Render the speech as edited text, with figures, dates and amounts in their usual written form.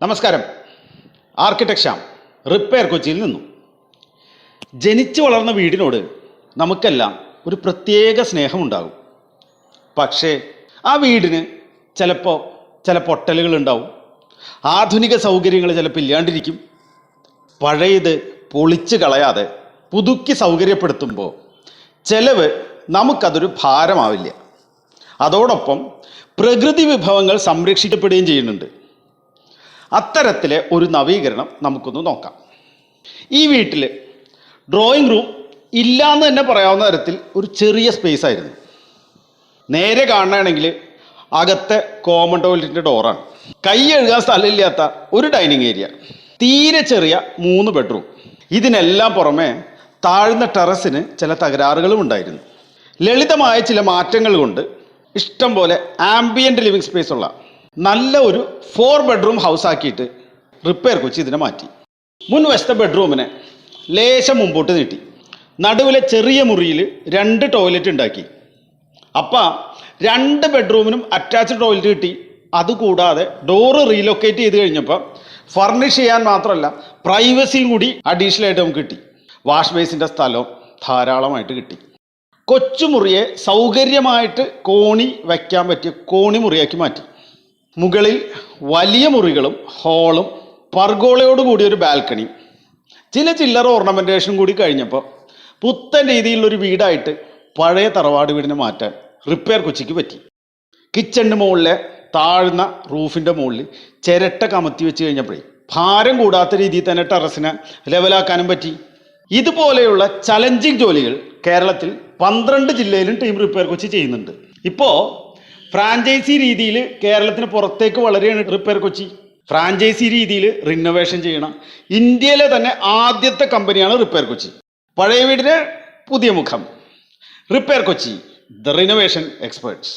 നമസ്കാരം. Architect Shyam, repair കൊച്ചിയിൽ നിന്നും. ജനിച്ചു വളർന്ന വീടിനോട് നമുക്കെല്ലാം ഒരു പ്രത്യേക സ്നേഹമുണ്ടാകും. പക്ഷേ ആ വീടിന് ചിലപ്പോൾ ചില പൊട്ടലുകൾ ഉണ്ടാവും. ആധുനിക സൗകര്യങ്ങൾ ചിലപ്പോൾ ഇല്ലാണ്ടിരിക്കും. പഴയത് പൊളിച്ച് കളയാതെ പുതുക്കി സൗകര്യപ്പെടുത്തുമ്പോൾ ചിലവ് നമുക്കതൊരു ഭാരമാവില്ല. അതോടൊപ്പം പ്രകൃതി വിഭവങ്ങൾ സംരക്ഷിക്കപ്പെടുകയും ചെയ്യുന്നുണ്ട്. അത്തരത്തിലെ ഒരു നവീകരണം നമുക്കൊന്ന് നോക്കാം. ഈ വീട്ടിൽ ഡ്രോയിങ് റൂം ഇല്ലയെന്ന് തന്നെ പറയാവുന്ന തരത്തിൽ ഒരു ചെറിയ സ്പേസ് ആയിരുന്നു. നേരെ കാണണമെങ്കിൽ അകത്തെ കോമൺ ടോയ്ലറ്റിൻ്റെ ഡോറാണ്. കൈ കഴുകാൻ സ്ഥലമില്ലാത്ത ഒരു ഡൈനിങ് ഏരിയ, തീരെ ചെറിയ 3 ബെഡ്റൂം. ഇതിനെല്ലാം പുറമെ താഴ്ന്ന ടെറസിന് ചില തകരാറുകളും ഉണ്ടായിരുന്നു. ലളിതമായ ചില മാറ്റങ്ങൾ കൊണ്ട് ഇഷ്ടം പോലെ ആംബിയൻ്റ് ലിവിങ് സ്പേസ് ഉള്ള നല്ല ഒരു 4 ബെഡ്റൂം ഹൗസ് ആക്കിയിട്ട് റിപ്പയർ കൊച്ചി ഇതിനെ മാറ്റി. മുൻവശത്തെ ബെഡ്റൂമിനെ ലേശം മുമ്പോട്ട് നീട്ടി നടുവിലെ ചെറിയ മുറിയിൽ 2 ടോയ്ലറ്റ് ഉണ്ടാക്കി. അപ്പം 2 ബെഡ്റൂമിനും അറ്റാച്ച്ഡ് ടോയ്ലറ്റ് കിട്ടി. അതുകൂടാതെ ഡോറ് റീലൊക്കേറ്റ് ചെയ്ത് കഴിഞ്ഞപ്പോൾ ഫർണിഷ് ചെയ്യാൻ മാത്രമല്ല പ്രൈവസിയും കൂടി അഡീഷണൽ ആയിട്ട് നമുക്ക് കിട്ടി. വാഷ് ബേസിൻ്റെ സ്ഥലവും ധാരാളമായിട്ട് കിട്ടി. കൊച്ചുമുറിയെ സൗകര്യമായിട്ട് കോണി വയ്ക്കാൻ പറ്റിയ കോണി മുറിയാക്കി മാറ്റി. മുകളിൽ വലിയ മുറികളും ഹോളും പർഗോളയോട് കൂടിയൊരു ബാൽക്കണി, ചില ചില്ലറ ഓർണമെൻറ്റേഷൻ കൂടി കഴിഞ്ഞപ്പോൾ പുത്തൻ രീതിയിലുള്ളൊരു വീടായിട്ട് പഴയ തറവാട് വീടിനെ മാറ്റാൻ റിപ്പയർ കൊച്ചിക്ക് പറ്റി. കിച്ചണിന് മുകളിലെ താഴ്ന്ന റൂഫിൻ്റെ മുകളിൽ ചിരട്ട കമത്തി വെച്ച് കഴിഞ്ഞപ്പോഴേ ഭാരം കൂടാത്ത രീതിയിൽ തന്നെ ടെറസിനെ ലെവലാക്കാനും പറ്റി. ഇതുപോലെയുള്ള ചലഞ്ചിങ് ജോലികൾ കേരളത്തിൽ 12 ജില്ലയിലും ടീം റിപ്പയർ കൊച്ചി ചെയ്യുന്നുണ്ട്. ഇപ്പോൾ ഫ്രാഞ്ചൈസി രീതിയിൽ കേരളത്തിന് പുറത്തേക്ക് വളരെയാണ് റിപ്പയർ കൊച്ചി. ഫ്രാഞ്ചൈസി രീതിയിൽ റിനോവേഷൻ ചെയ്യണം ഇന്ത്യയിലെ തന്നെ ആദ്യത്തെ കമ്പനിയാണ് റിപ്പയർ കൊച്ചി. പഴയ വീടിന് പുതിയ മുഖം. Repair Kochi, the renovation experts.